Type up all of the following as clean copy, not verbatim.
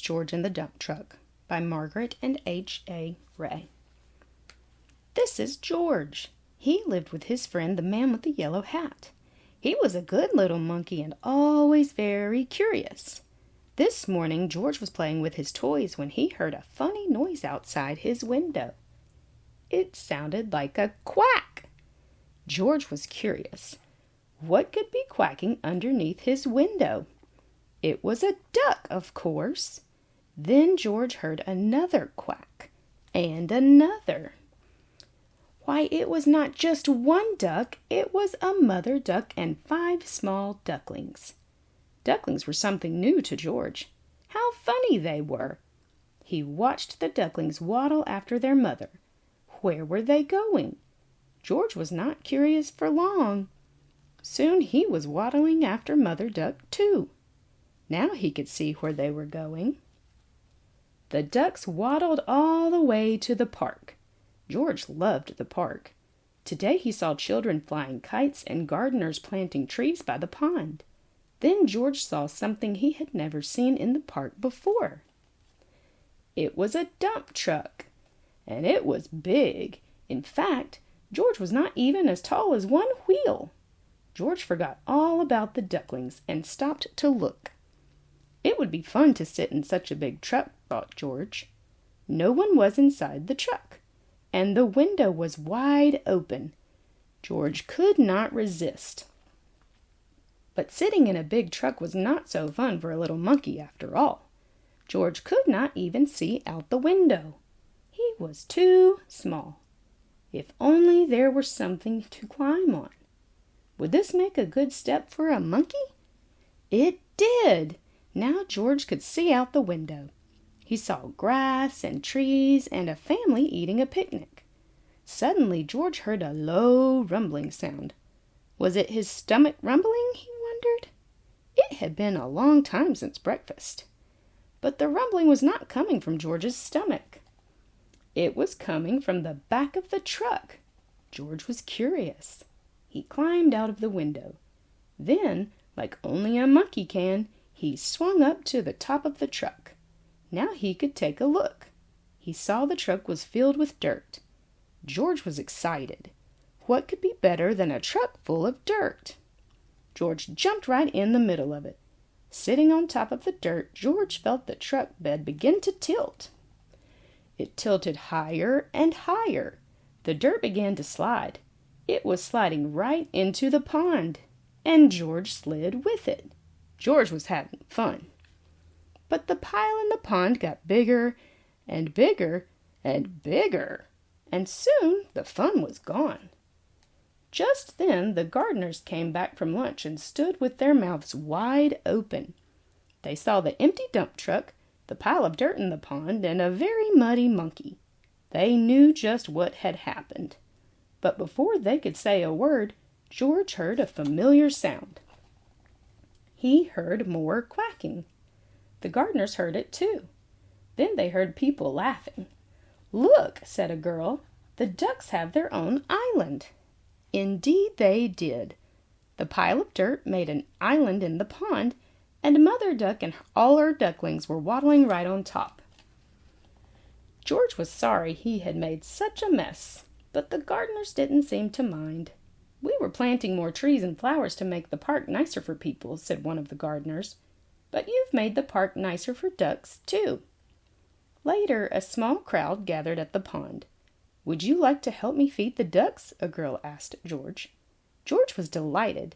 George and the Dump Truck by Margaret and H.A. This is George. He lived with his friend, the man with the yellow hat. He was a good little monkey and always very curious. This morning George was playing with his toys when he heard a funny noise outside his window. It sounded like a quack. George was curious. What could be quacking underneath his window? It was a duck, of course. Then George heard another quack, and another. Why, it was not just one duck, it was a mother duck and 5 small ducklings. Ducklings were something new to George. How funny they were! He watched the ducklings waddle after their mother. Where were they going? George was not curious for long. Soon he was waddling after Mother Duck, too. Now he could see where they were going. The ducks waddled all the way to the park. George loved the park. Today he saw children flying kites and gardeners planting trees by the pond. Then George saw something he had never seen in the park before. It was a dump truck, and it was big. In fact, George was not even as tall as one wheel. George forgot all about the ducklings and stopped to look. It would be fun to sit in such a big truck, thought George. No one was inside the truck, and the window was wide open. George could not resist. But sitting in a big truck was not so fun for a little monkey after all. George could not even see out the window. He was too small. If only there were something to climb on. Would this make a good step for a monkey? It did! Now George could see out the window. He saw grass and trees and a family eating a picnic. Suddenly George heard a low rumbling sound. Was it his stomach rumbling, he wondered? It had been a long time since breakfast. But the rumbling was not coming from George's stomach. It was coming from the back of the truck. George was curious. He climbed out of the window. Then, like only a monkey can, he swung up to the top of the truck. Now he could take a look. He saw the truck was filled with dirt. George was excited. What could be better than a truck full of dirt? George jumped right in the middle of it. Sitting on top of the dirt, George felt the truck bed begin to tilt. It tilted higher and higher. The dirt began to slide. It was sliding right into the pond, and George slid with it. George was having fun. But the pile in the pond got bigger and bigger and bigger, and soon the fun was gone. Just then the gardeners came back from lunch and stood with their mouths wide open. They saw the empty dump truck, the pile of dirt in the pond, and a very muddy monkey. They knew just what had happened. But before they could say a word, George heard a familiar sound. He heard more quacking. The gardeners heard it too. Then they heard people laughing. "Look," said a girl, "the ducks have their own island." Indeed they did. The pile of dirt made an island in the pond, and Mother Duck and all her ducklings were waddling right on top. George was sorry he had made such a mess, but the gardeners didn't seem to mind. "We were planting more trees and flowers to make the park nicer for people," said one of the gardeners. "But you've made the park nicer for ducks, too." Later, a small crowd gathered at the pond. "Would you like to help me feed the ducks?" a girl asked George. George was delighted.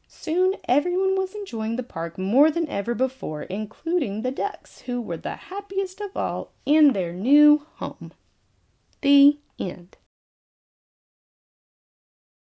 Soon everyone was enjoying the park more than ever before, including the ducks, who were the happiest of all in their new home. The end.